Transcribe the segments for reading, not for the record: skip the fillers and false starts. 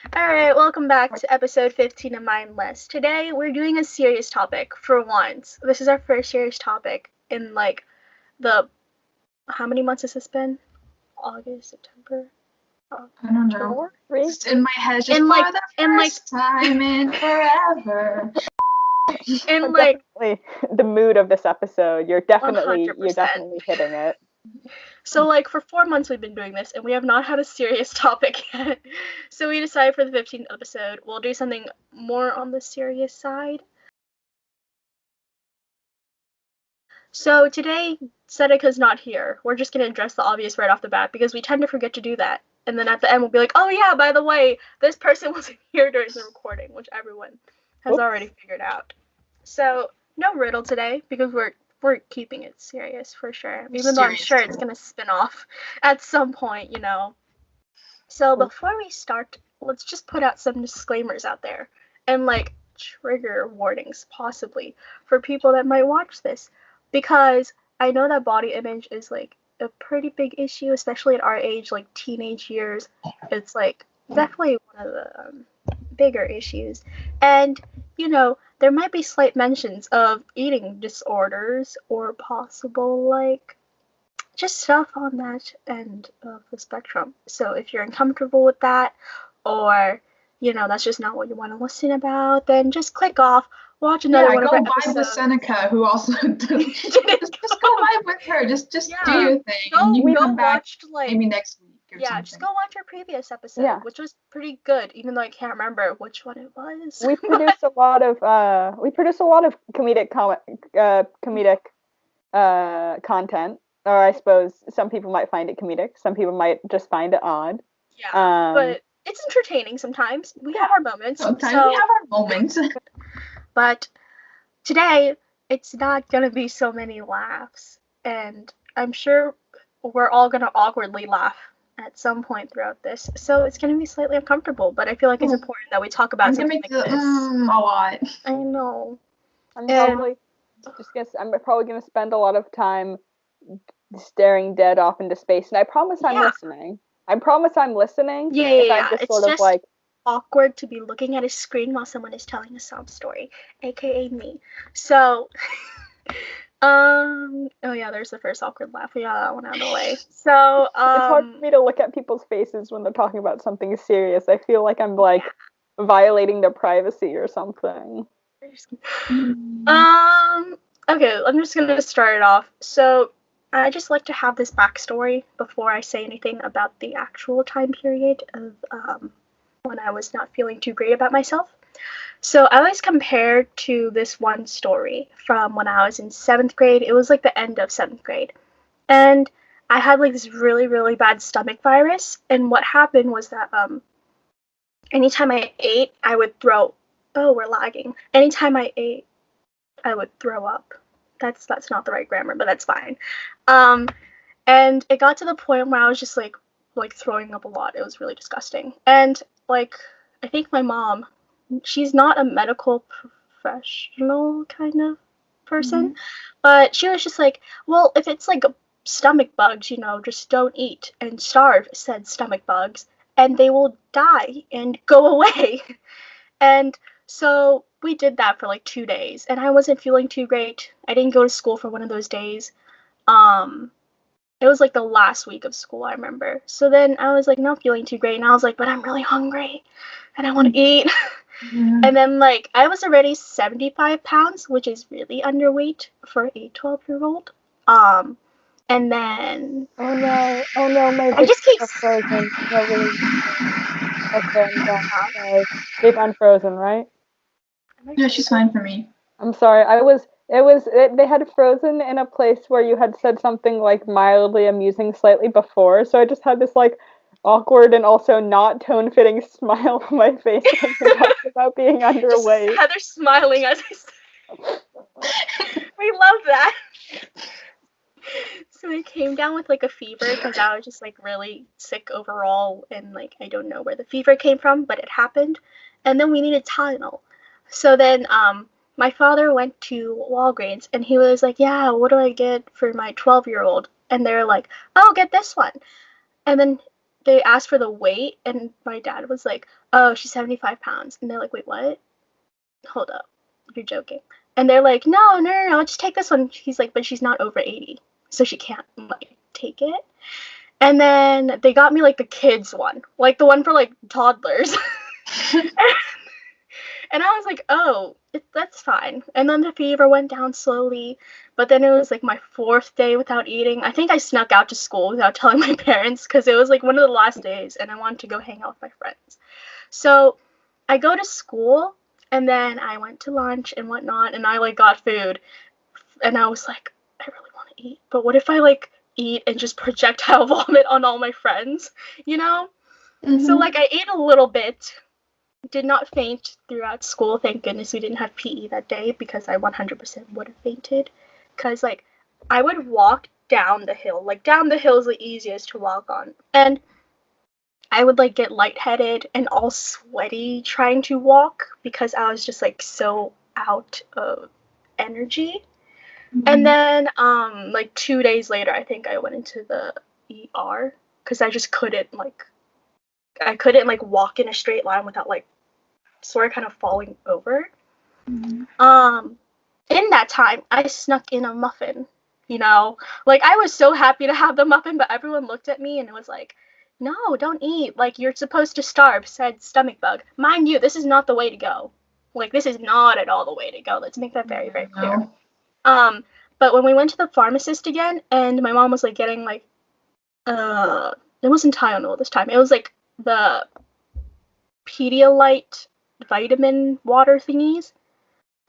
Alright, welcome back to episode 15 of Mindless. Today we're doing a serious topic for once. This is our first serious topic in the how many months has this been? August, September, I don't know. October? 3? Just in my head, just In, for like- the in, like- first time in forever. In like Definitely the mood of this episode. You're definitely 100%. hitting it. So for 4 months we've been doing this and we have not had a serious topic yet. So we decided for the 15th episode we'll do something more on the serious side. So today, Seneca's not here. We're just going to address the obvious right off the bat because we tend to forget to do that. And then at the end we'll be like, oh yeah, by the way, this person wasn't here during the recording, which everyone has Oops. already figured out. So, no riddle today because we're keeping it serious for sure. Even though I'm Serious sure it's too. going to spin off at some point, you know. So before we start, let's just put out some disclaimers out there and trigger warnings possibly for people that might watch this. Because I know that body image is a pretty big issue, especially at our age, like teenage years. It's definitely one of the bigger issues. And, there might be slight mentions of eating disorders or possible, just stuff on that end of the spectrum. So if you're uncomfortable with that, or, that's just not what you want to listen about, then just click off. Watch another one of go our vibe with episodes. Seneca, who also just go vibe with her. Just do your thing, and you can come back maybe next week or something. Just go watch our previous episode, Yeah. which was pretty good, even though I can't remember which one it was. We produce a lot of comedic content, or I suppose some people might find it comedic, some people might just find it odd. Yeah, but it's entertaining sometimes. We have our moments. Sometimes we have our moments. But today, it's not gonna be so many laughs, and I'm sure we're all gonna awkwardly laugh at some point throughout this, so it's gonna be slightly uncomfortable, but I feel like it's important that we talk about I'm gonna something make like the this. a lot. I know. I'm probably gonna spend a lot of time staring dead off into space, and I promise I'm listening. I promise I'm listening. Yeah. I'm just It's sort of just like awkward to be looking at a screen while someone is telling a sob story, aka me. So, oh yeah, there's the first awkward laugh. We got that one out of the way. So, it's hard for me to look at people's faces when they're talking about something serious. I feel like I'm violating their privacy or something. Okay, I'm just gonna start it off. So, I just like to have this backstory before I say anything about the actual time period of when I was not feeling too great about myself. So I always compared to this one story from when I was in 7th grade. It was the end of 7th grade. And I had this really, really bad stomach virus. And what happened was that anytime I ate, I would throw. Oh, we're lagging. Anytime I ate, I would throw up. That's not the right grammar, but that's fine. And it got to the point where I was just throwing up a lot. It was really disgusting. And I think my mom, she's not a medical professional kind of person, but she was just well, if it's stomach bugs, just don't eat and starve, said stomach bugs, and they will die and go away. And so we did that for 2 days, and I wasn't feeling too great. I didn't go to school for one of those days. It was the last week of school, I remember. So then I was not feeling too great, and I was but I'm really hungry and I want to eat. And then I was already 75 pounds, which is really underweight for a 12-year-old. And then Oh no, my I just keep frozen. No, really. Okay, I'm done. Sorry. They've unfrozen, right? Yeah, she's fine for me. I'm sorry. They had frozen in a place where you had said something mildly amusing slightly before, so I just had this awkward and also not tone-fitting smile on my face when you talked about being underweight. Just Heather smiling as I said. We love that. So I came down with a fever because I was just really sick overall, and I don't know where the fever came from, but it happened. And then we needed Tylenol. So then my father went to Walgreens and he was yeah, what do I get for my 12-year-old? And they're oh, get this one. And then they asked for the weight, and my dad was like, oh, she's 75 pounds. And they're like, wait, what? Hold up. You're joking. And they're like, no, just take this one. He's like, but she's not over 80, so she can't, like, take it. And then they got me, like, the kids one. Like, the one for, like, toddlers. And I was like, oh, that's fine. And then the fever went down slowly. But then it was like my 4th day without eating. I think I snuck out to school without telling my parents because it was like one of the last days and I wanted to go hang out with my friends. So I go to school and then I went to lunch and whatnot and I like got food. And I was like, I really want to eat. But what if I like eat and just projectile vomit on all my friends, you know? Mm-hmm. So like I ate a little bit. Did not faint throughout school. Thank goodness we didn't have PE that day because I 100% would have fainted. Because, like, I would walk down the hill. Like, down the hill is the easiest to walk on. And I would, like, get lightheaded and all sweaty trying to walk because I was just, like, so out of energy. Mm-hmm. And then, like, 2 days later, I think I went into the ER because I just couldn't, like, walk in a straight line without, like, sort of kind of falling over. Mm-hmm. In that time, I snuck in a muffin, you know? Like, I was so happy to have the muffin, but everyone looked at me and it was like, no, don't eat. Like, you're supposed to starve, said stomach bug. Mind you, this is not the way to go. Like, this is not at all the way to go. Let's make that very, very clear. But when we went to the pharmacist again, and my mom was, like, getting, like, it wasn't Tylenol this time. It was, like, the Pedialyte vitamin water thingies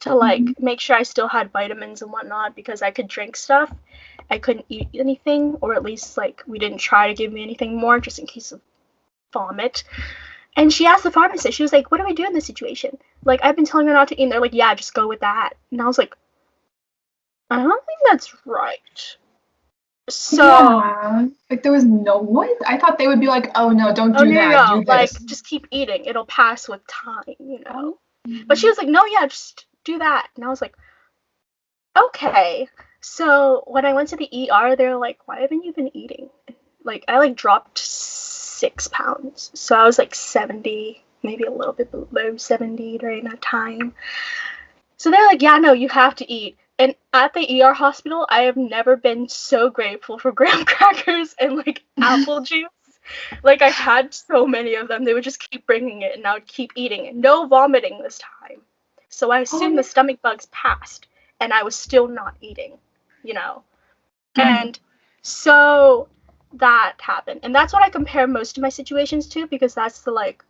to like make sure I still had vitamins and whatnot because I could drink stuff. I couldn't eat anything, or at least like we didn't try to give me anything more just in case of vomit. And she asked the pharmacist, she was like, what do I do in this situation? Like, I've been telling her not to eat, and they're like, yeah, just go with that. And I was like, I don't think that's right. So like there was no what? I thought they would be like, oh no, don't do that. No. Do this. Like, just keep eating. It'll pass with time, you know. But she was like, no, yeah, just do that. And I was like, okay. So when I went to the ER, they were like, why haven't you been eating? Like, I like dropped 6 pounds. So I was like 70, maybe a little bit below 70 during that time. So they're like, yeah, no, you have to eat. And at the ER hospital, I have never been so grateful for graham crackers and, like, apple juice. Like, I had so many of them. They would just keep bringing it, and I would keep eating it. No vomiting this time. So I assumed the stomach bugs passed, and I was still not eating, you know? And so that happened. And that's what I compare most of my situations to, because that's the, like,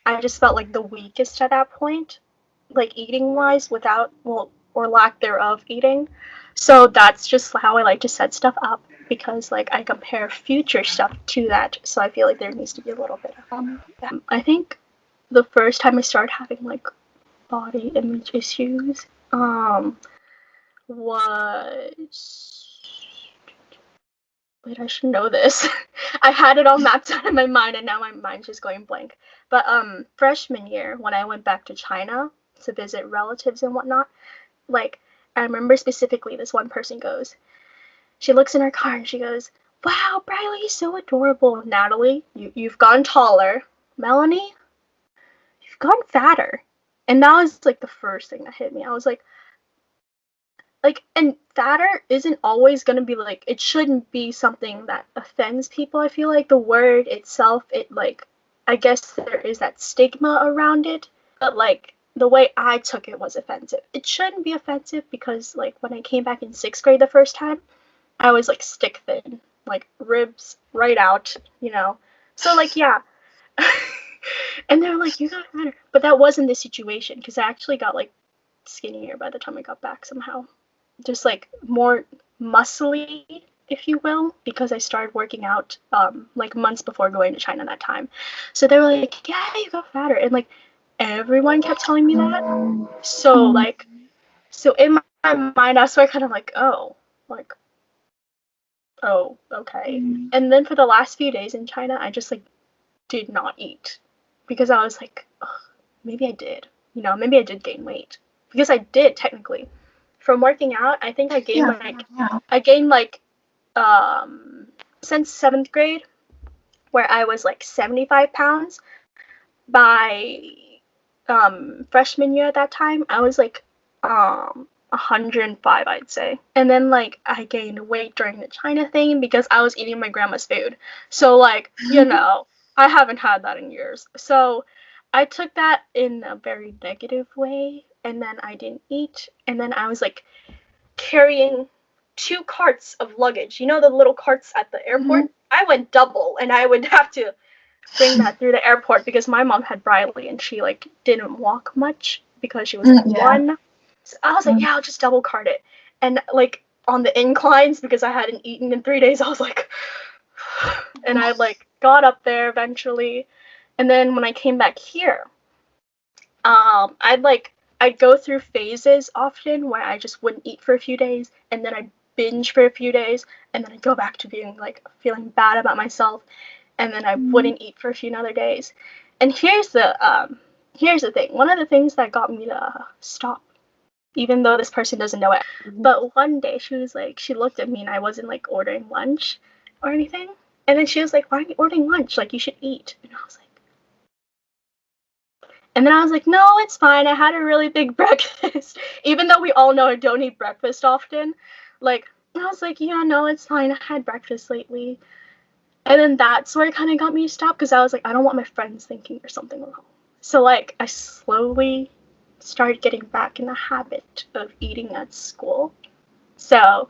I just felt like the weakest at that point, like, eating-wise, without, well, or lack thereof eating. So that's just how I like to set stuff up, because like I compare future stuff to that. So I feel like there needs to be a little bit of I think the first time I started having like body image issues was, wait, I should know this. I had it all mapped out in my mind and now my mind's just going blank. But freshman year, when I went back to China to visit relatives and whatnot, like, I remember specifically this one person goes, she looks in her car and she goes, wow, Briley's so adorable. Natalie, you've gone taller. Melanie, you've gone fatter. And that was, like, the first thing that hit me. I was like, and fatter isn't always going to be, like, it shouldn't be something that offends people. I feel like the word itself, it, like, I guess there is that stigma around it. But, like, the way I took it was offensive. It shouldn't be offensive because, like, when I came back in 6th grade the first time, I was, like, stick thin. Like, ribs right out, you know? So, like, yeah. And they're like, you got fatter. But that wasn't the situation because I actually got, like, skinnier by the time I got back somehow. Just, like, more muscly, if you will, because I started working out, like, months before going to China that time. So they were like, yeah, you got fatter. And, like, everyone kept telling me that. So, like, so in my mind, I was sort of kind of like, oh, okay. And then for the last few days in China, I just, like, did not eat. Because I was like, maybe I did. You know, maybe I did gain weight. Because I did, technically. From working out, I think I gained, since 7th grade, where I was like 75 pounds. By freshman year at that time, I was like 105, I'd say. And then like I gained weight during the China thing because I was eating my grandma's food. So like, I haven't had that in years. So I took that in a very negative way, and then I didn't eat, and then I was like carrying 2 carts of luggage. You know the little carts at the airport? I went double, and I would have to bring that through the airport because my mom had Briley and she like didn't walk much because she was like 1. So I was like, yeah, I'll just double cart it. And like on the inclines, because I hadn't eaten in 3 days, I was like, and I like got up there eventually. And then when I came back here, I'd go through phases often where I just wouldn't eat for a few days, and then I'd binge for a few days, and then I'd go back to being like feeling bad about myself, and then I wouldn't eat for a few other days. And here's the thing. One of the things that got me to stop, even though this person doesn't know it, but one day she was like, she looked at me and I wasn't like ordering lunch or anything, and then she was like, why aren't you ordering lunch? Like, you should eat. And I was like, no, it's fine. I had a really big breakfast. Even though we all know I don't eat breakfast often. Like, I was like, yeah, no, it's fine. I had breakfast lately. And then that's where it kind of got me to stop, because I was like, I don't want my friends thinking there's something wrong. So, like, I slowly started getting back in the habit of eating at school. So,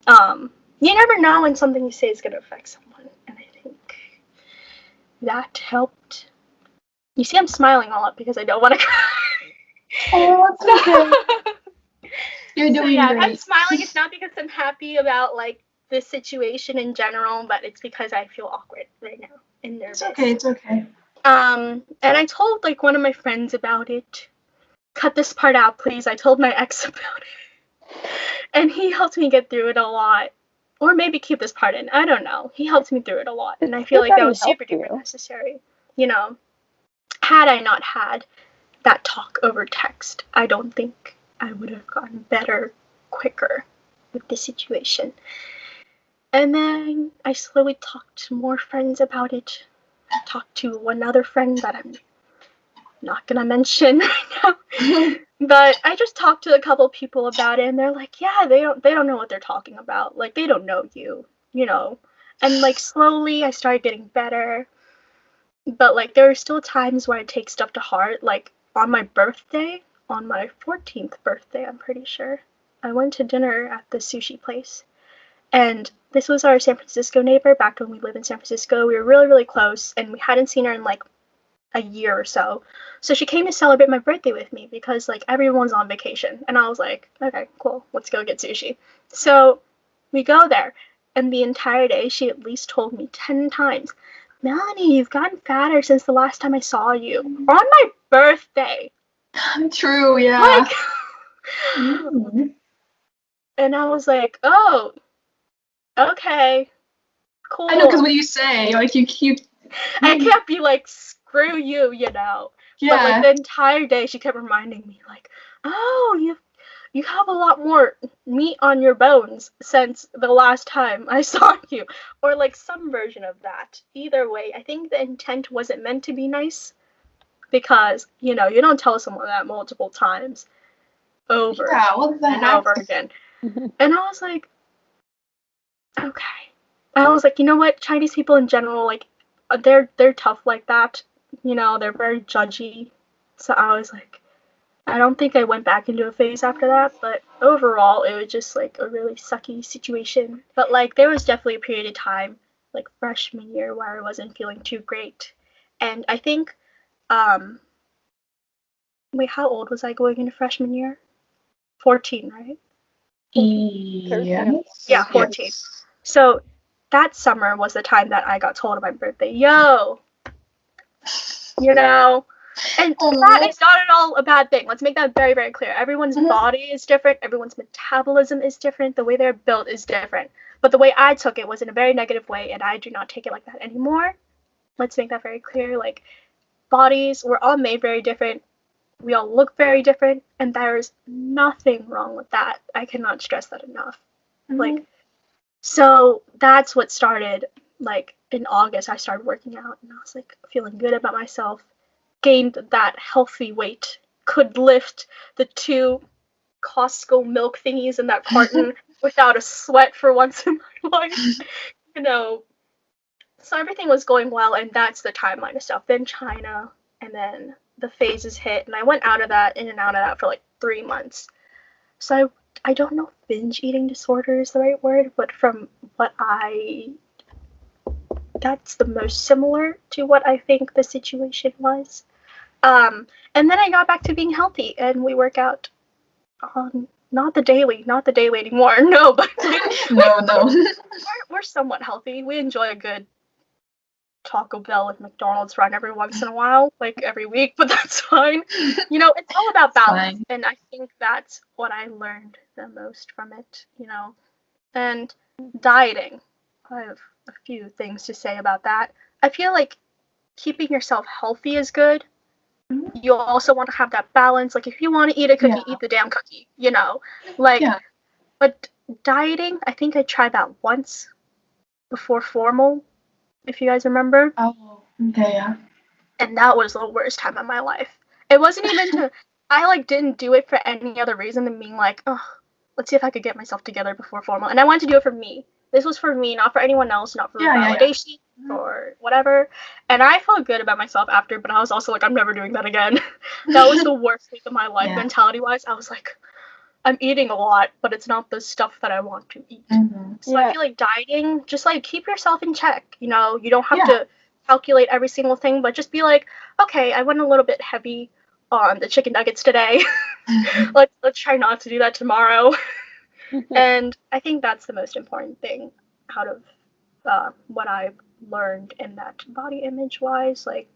you never know when something you say is going to affect someone. And I think that helped. You see, I'm smiling all up because I don't want to cry. Oh, it's okay. You're doing great. I'm smiling. It's not because I'm happy about like this situation in general, but it's because I feel awkward right now and nervous. It's okay. And I told like one of my friends about it. Cut this part out, please. I told my ex about it, and he helped me get through it a lot. Or maybe keep this part in. I don't know. He helped me through it a lot, and I feel like that was super duper necessary. You know, had I not had that talk over text, I don't think I would have gotten better quicker with the situation. And then I slowly talked to more friends about it. I talked to one other friend that I'm not gonna mention right now. But I just talked to a couple people about it, and they're like, yeah, they don't know what they're talking about. Like, they don't know you, you know. And like slowly I started getting better. But like there are still times where I take stuff to heart. Like on my birthday, on my 14th birthday, I'm pretty sure, I went to dinner at the sushi place. And this was our San Francisco neighbor back when we lived in San Francisco. We were really, really close, and we hadn't seen her in like a year or so. So she came to celebrate my birthday with me because like everyone's on vacation. And I was like, okay, cool, let's go get sushi. So we go there, and the entire day she at least told me 10 times, Melanie, you've gotten fatter since the last time I saw you. On my birthday. True, yeah. Like, and I was like, oh, okay, cool. I know, because what you say, like, you keep... I can't be like, screw you, you know. Yeah. But like the entire day she kept reminding me, like, oh, you have a lot more meat on your bones since the last time I saw you. Or like some version of that. Either way, I think the intent wasn't meant to be nice. Because, you know, you don't tell someone that multiple times over and over again. And I was like, okay. I was like, you know what? Chinese people in general, like, they're tough like that. You know, they're very judgy. So I was like, I don't think I went back into a phase after that, but overall it was just like a really sucky situation. But like there was definitely a period of time, like freshman year, where I wasn't feeling too great. And I think wait, how old was I going into freshman year? 14, right? Yes. Yeah, 14. Yes. So that summer was the time that I got told on my birthday, yo, you know, and that is not at all a bad thing. Let's make that very, very clear. Everyone's body is different. Everyone's metabolism is different. The way they're built is different. But the way I took it was in a very negative way, and I do not take it like that anymore. Let's make that very clear. Like, bodies, we're all made very different. We all look very different, and there's nothing wrong with that. I cannot stress that enough. Like, so that's what started, like, in August, I started working out, and I was like feeling good about myself. Gained that healthy weight. Could lift the 2 Costco milk thingies in that carton without a sweat for once in my life. You know, so everything was going well, and that's the timeline of stuff. Then China, and then the phases hit, and I went out of that, in and out of that for like 3 months. So I don't know if binge eating disorder is the right word, but from what that's the most similar to what I think the situation was. And then I got back to being healthy, and we work out on not the daily anymore. No, but we're somewhat healthy. We enjoy a good Taco Bell and McDonald's run every once in a while, like every week, but that's fine. You know, it's all about balance, and I think that's what I learned the most from it, you know. And dieting, I have a few things to say about that. I feel like keeping yourself healthy is good. You also want to have that balance. Like, if you want to eat a cookie, eat the damn cookie, you know. Like, but dieting, I think I tried that once before formal, if you guys remember. Oh, okay, yeah. And that was the worst time of my life. It wasn't even I like didn't do it for any other reason than being like, oh, let's see if I could get myself together before formal. And I wanted to do it for me. This was for me, not for anyone else, not for validation or whatever. And I felt good about myself after, but I was also like, I'm never doing that again. That was the worst week of my life, mentality-wise. I was like, I'm eating a lot, but it's not the stuff that I want to eat. So I feel like dieting, just like keep yourself in check. You know, you don't have to calculate every single thing, but just be like, okay, I went a little bit heavy on the chicken nuggets today. Let's try not to do that tomorrow. And I think that's the most important thing out of what I've learned in that body image wise. Like,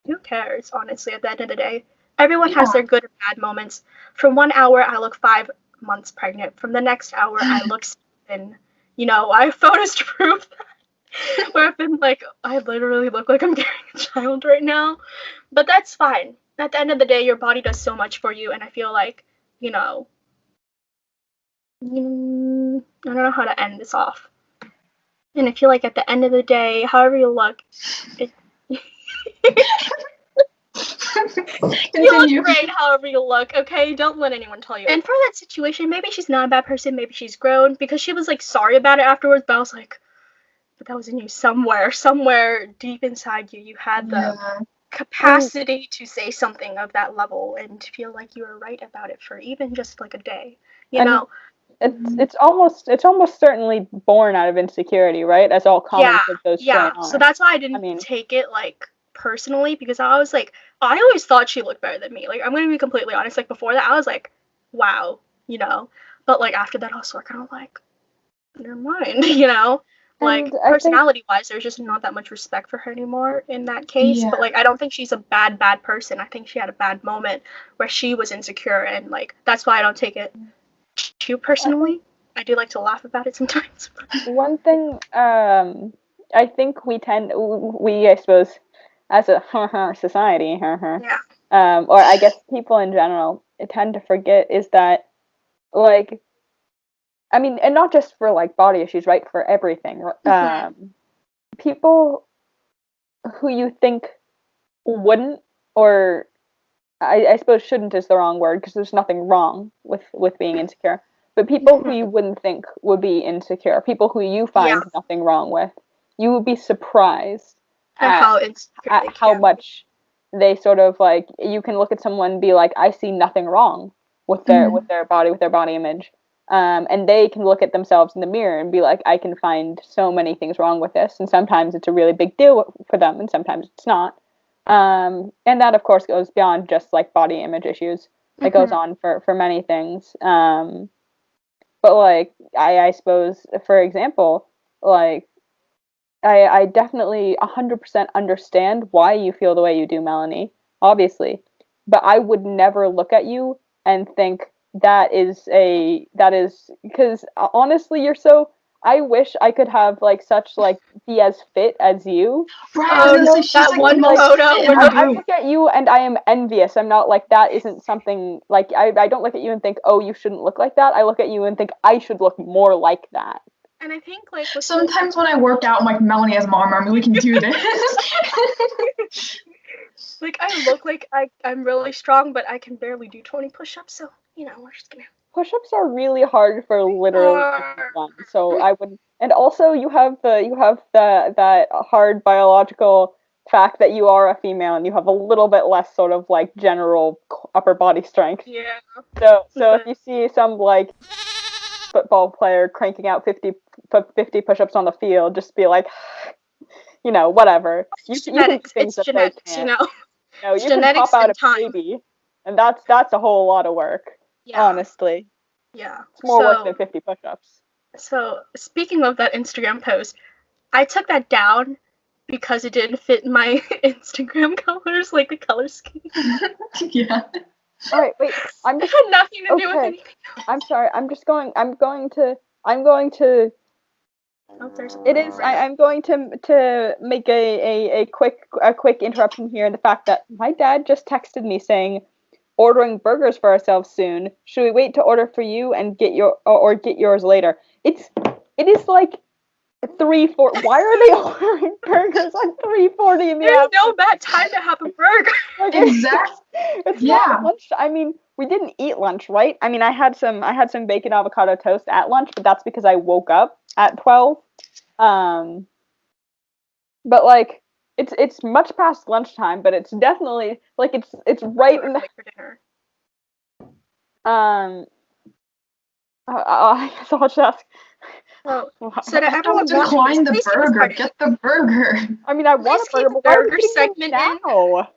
who cares, honestly, at the end of the day? Everyone has their good and bad moments. From 1 hour, I look 5 months pregnant. From the next hour, I look 7. You know, I have photos to prove that. Where I've been like, I literally look like I'm carrying a child right now. But that's fine. At the end of the day, your body does so much for you, and I feel like, you know, I don't know how to end this off. And I feel like at the end of the day, however you look, you look great however you look, okay? Don't let anyone tell you. And for that situation, maybe she's not a bad person, maybe she's grown, because she was like sorry about it afterwards, but I was like, but that was in you somewhere deep inside you. You had the capacity to say something of that level and to feel like you were right about it for even just like a day, you know? It's almost certainly born out of insecurity, right? As all comments of those are. So that's why I didn't take it like personally, because I was like, I always thought she looked better than me. Like, I'm gonna be completely honest. Like, before that, I was like, wow, you know. But like after that, I was kind of like, never mind, you know. Like, personality-wise, there's just not that much respect for her anymore in that case. But like, I don't think she's a bad person. I think she had a bad moment where she was insecure, and like that's why I don't take it too personally. I do like to laugh about it sometimes. One thing, I think we I suppose, as a society, or I guess people in general tend to forget is that, like, I mean, and not just for like body issues, right? For everything, people who you think wouldn't, or I suppose shouldn't is the wrong word, because there's nothing wrong with being insecure. But people who you wouldn't think would be insecure, people who you find nothing wrong with, you would be surprised at how much they sort of like. You can look at someone and be like, I see nothing wrong with their body, with their body image, and they can look at themselves in the mirror and be like, I can find so many things wrong with this, and sometimes it's a really big deal for them, and sometimes it's not. And that, of course, goes beyond just like body image issues. It goes on for many things. But like, I suppose, for example, like, I definitely 100% understand why you feel the way you do, Melanie, obviously. But I would never look at you and think that is because honestly, I wish I could have like such like be as fit as you. Right, she's that like one the photo. I look at you and I am envious. I'm not like, that isn't something like, I don't look at you and think, oh, you shouldn't look like that. I look at you and think I should look more like that. And I think like sometimes when I work out, I'm like, Melanie has mom army, we can do this. Like I look like I'm really strong, but I can barely do 20 push-ups, so we're just gonna. Push-ups are really hard for literally everyone. So I would, and also you have that hard biological fact that you are a female and you have a little bit less sort of like general upper body strength. Yeah. So if you see some like football player cranking out 50 push-ups on the field, just be like, whatever. It's genetics. It's genetics, you It's you can pop out a baby, and that's a whole lot of work. Yeah. Honestly. Yeah. It's more work than 50 push-ups. So, speaking of that Instagram post, I took that down because it didn't fit my Instagram colors, like the color scheme. Yeah. All right, wait. It had nothing to do with anything else. I'm sorry. I'm going to. Oh, it is. I'm going to make a quick interruption here in the fact that my dad just texted me saying, ordering burgers for ourselves soon. Should we wait to order for you and get yours later? It is like 3:40. Why are they ordering burgers at 3:40 in the afternoon? There's no bad time to have a burger. Like, exactly. It's not lunch. I mean, we didn't eat lunch, right? I mean, I had some bacon avocado toast at lunch, but that's because I woke up at 12. But like it's much past lunchtime, but it's definitely like it's right in the for dinner. I guess I'll just ask. Oh, so that everyone decline the burger. Get the burger. I mean, I want a burger, but why are we segment now?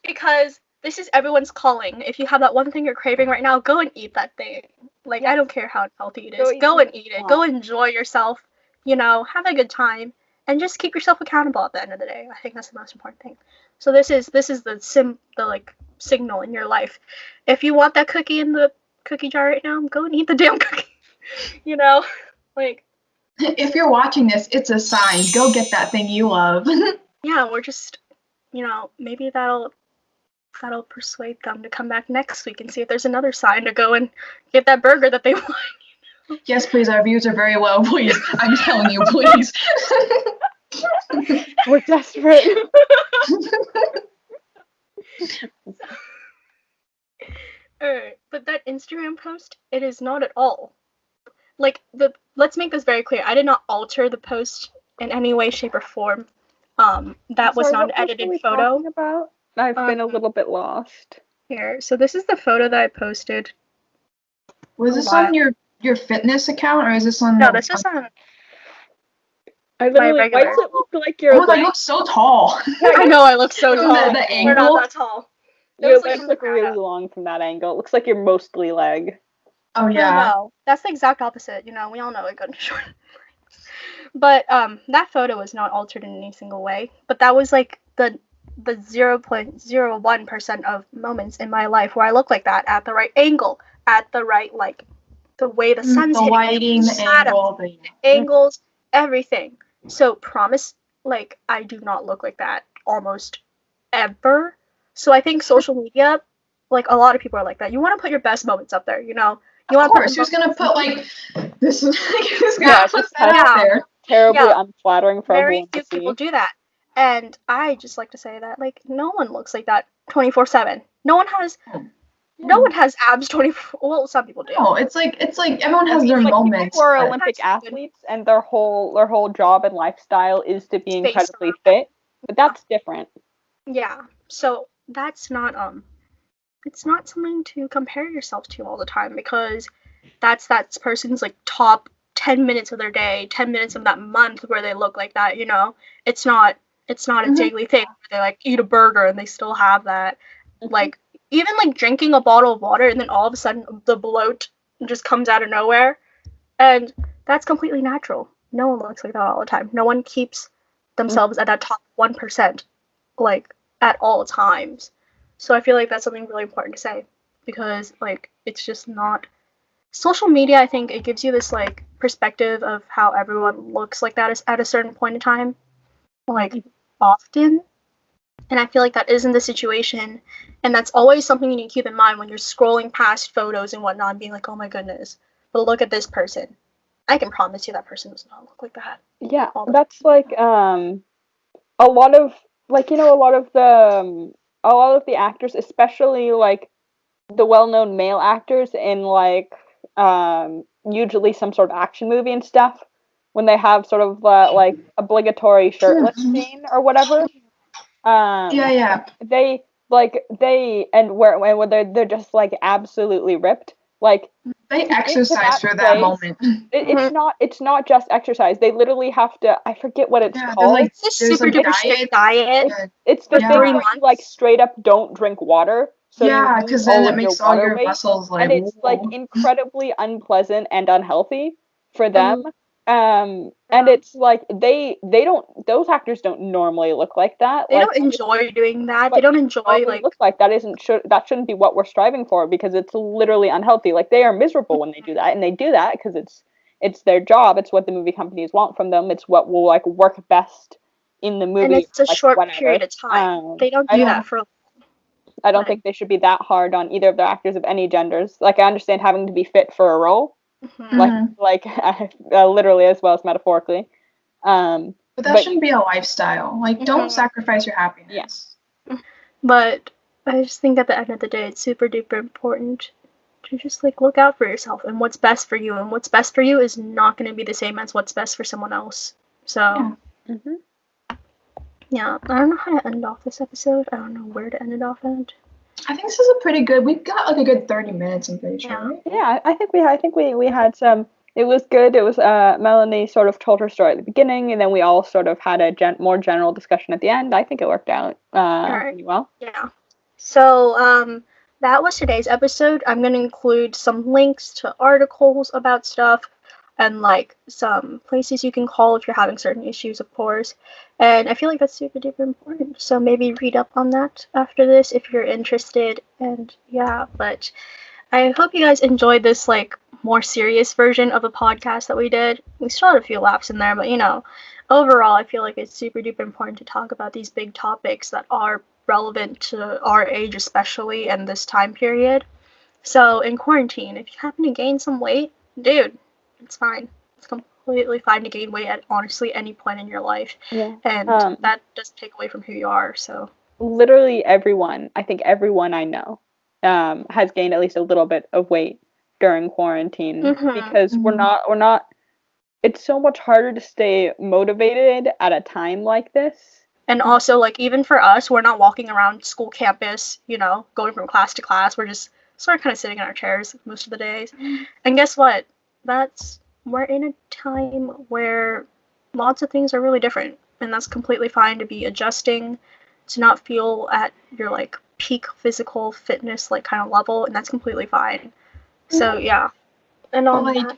Because this is everyone's calling. If you have that one thing you're craving right now, go and eat that thing. Like, I don't care how healthy it is. Go and eat it. Go enjoy yourself. Have a good time, and just keep yourself accountable at the end of the day. I think that's the most important thing. So this is the signal in your life. If you want that cookie in the cookie jar right now, go and eat the damn cookie. Like. If you're watching this, it's a sign. Go get that thing you love. Yeah, we're just, maybe that'll persuade them to come back next week and see if there's another sign to go and get that burger that they want. Yes, please. Our views are very low. Please, I'm telling you, please. We're desperate. Alright, but that Instagram post, it is not at all. Like, let's make this very clear. I did not alter the post in any way, shape, or form. That was not an edited photo. About? I've been a little bit lost. Here, so this is the photo that I posted. Was this on your fitness account, or is this on? No, this is on. Why does it look like you're? Oh, I look so tall. I know I look so tall. The angle. We're not that tall. Your legs look really long from that angle. It looks like you're mostly leg. Oh yeah. No, that's the exact opposite. We all know it goes short. But that photo was not altered in any single way. But that was like the 0.01% of moments in my life where I look like that at the right angle, at the right the way the sun's hitting, lighting, the angle, the angles, everything. So promise, I do not look like that almost ever. So I think social media, a lot of people are like that. You want to put your best moments up there, Of course, who's gonna put this? Who's gonna put that out there? Terribly unflattering for everyone to see. Very few people do that, and I just like to say that no one looks like that 24/7. No one has abs 24. Well, some people do. No, it's like everyone has their moments. People are Olympic athletes, and their whole job and lifestyle is to be incredibly fit. But that's different. Yeah, so that's not it's not something to compare yourself to all the time, because that's that person's top 10 minutes of their day, 10 minutes of that month where they look like that. It's not a daily thing where they eat a burger and they still have that. Even drinking a bottle of water and then all of a sudden the bloat just comes out of nowhere, and that's completely natural. No one looks like that all the time. No one keeps themselves at that top 1% at all times. So I feel like that's something really important to say, because it's just not social media. I think it gives you this perspective of how everyone looks like that at a certain point in time, often. And I feel like that isn't the situation, and that's always something you need to keep in mind when you're scrolling past photos and whatnot, and being like, oh my goodness, but look at this person. I can promise you that person does not look like that. Yeah, that's like a lot of like a lot of the actors, especially like the well-known male actors in like usually some sort of action movie and stuff, when they have sort of like obligatory shirtless scene or whatever. Yeah. They and where they're just like absolutely ripped. Like they exercise for that moment. It's not just exercise. They literally have to. I forget what it's called. It's a super duper strict diet. It's the thing where you like straight up don't drink water. So because then it makes all your muscles like. And it's like incredibly unpleasant and unhealthy for them. And it's like those actors don't normally look like that. They don't enjoy doing that. They don't enjoy like look like that. That shouldn't be what we're striving for, because it's literally unhealthy. Like, they are miserable when they do that, and they do that because it's their job. It's what the movie companies want from them. It's what will like work best in the movie. And it's a like, short period of time. They don't do that for. I don't think they should be that hard on either of the actors of any genders. Like, I understand having to be fit for a role. Like literally as well as metaphorically. But that shouldn't be a lifestyle. Like, don't sacrifice your happiness. Yes. But I just think at the end of the day, it's super duper important to just like look out for yourself and what's best for you. And what's best for you is not going to be the same as what's best for someone else. So, yeah, I don't know how to end off this episode. I don't know where to end it off at. I think this is a pretty good. We got like a good 30 minutes. I'm pretty sure. Yeah, I think we had some. It was good. It was Melanie sort of told her story at the beginning, and then we all sort of had a more general discussion at the end. I think it worked out pretty well. Yeah. So that was today's episode. I'm gonna include some links to articles about stuff, and like some places you can call if you're having certain issues, of course. And I feel like that's super duper important. So maybe read up on that after this if you're interested. And yeah, but I hope you guys enjoyed this like more serious version of a podcast that we did. We still had a few laughs in there, but overall I feel like it's super duper important to talk about these big topics that are relevant to our age, especially in this time period. So in quarantine, if you happen to gain some weight, dude, it's fine. It's completely fine to gain weight at honestly any point in your life. Yeah. And that doesn't take away from who you are. So literally everyone I know has gained at least a little bit of weight during quarantine, because we're not it's so much harder to stay motivated at a time like this. And also, like, even for us, we're not walking around school campus, going from class to class. We're just sort of kind of sitting in our chairs most of the days. And guess what? We're in a time where lots of things are really different. And that's completely fine to be adjusting, to not feel at your, like, peak physical fitness, like, kind of level. And that's completely fine. So, yeah. And on that,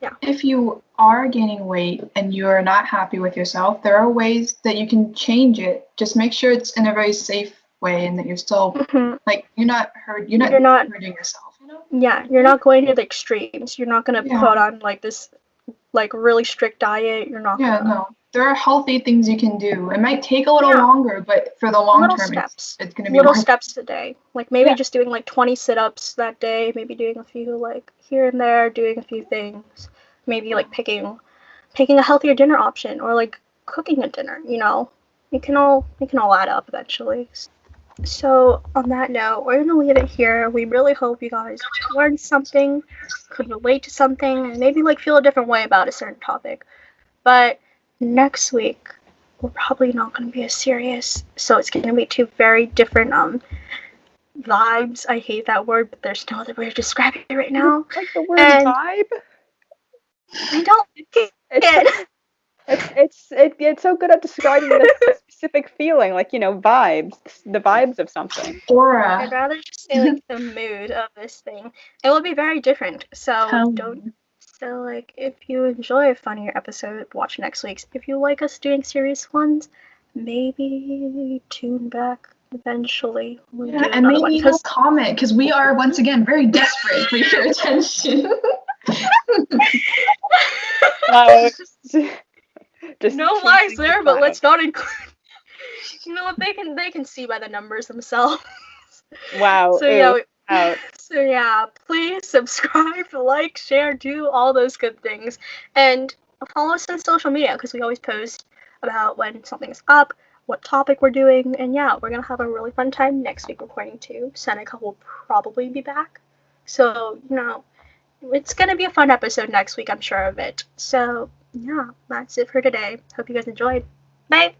yeah. If you are gaining weight and you're not happy with yourself, there are ways that you can change it. Just make sure it's in a very safe way and that you're still like you're not hurting yourself. Yeah, you're not going to the extremes. You're not gonna put on like this like really strict diet. You're not gonna. No. There are healthy things you can do. It might take a little longer, but for the long term, it's gonna be little steps a day. Like maybe just doing like 20 sit-ups that day. Maybe doing a few like here and there, doing a few things. Maybe like picking a healthier dinner option, or like cooking a dinner. It can all add up eventually. So on that note, we're gonna leave it here. We really hope you guys learned something, could relate to something, and maybe like feel a different way about a certain topic. But next week we're probably not gonna be as serious, so it's gonna be two very different vibes. I hate that word, but there's no other way to describe it right now. Like the word vibe? I don't get it. It's so good at describing the specific feeling, like, vibes, the vibes of something. Aura. I'd rather just say like the mood of this thing. It will be very different. So like if you enjoy a funnier episode, watch next week's. If you like us doing serious ones, maybe tune back eventually. And maybe you'll comment, because we are once again very desperate for your attention. Just no lies there, but let's not include. You know what? They can see by the numbers themselves. Wow. So yeah. So yeah, please subscribe, like, share, do all those good things, and follow us on social media because we always post about when something's up, what topic we're doing, and yeah, we're gonna have a really fun time next week recording too. Seneca will probably be back, so it's gonna be a fun episode next week. I'm sure of it. So yeah, that's it for today. Hope you guys enjoyed. Bye.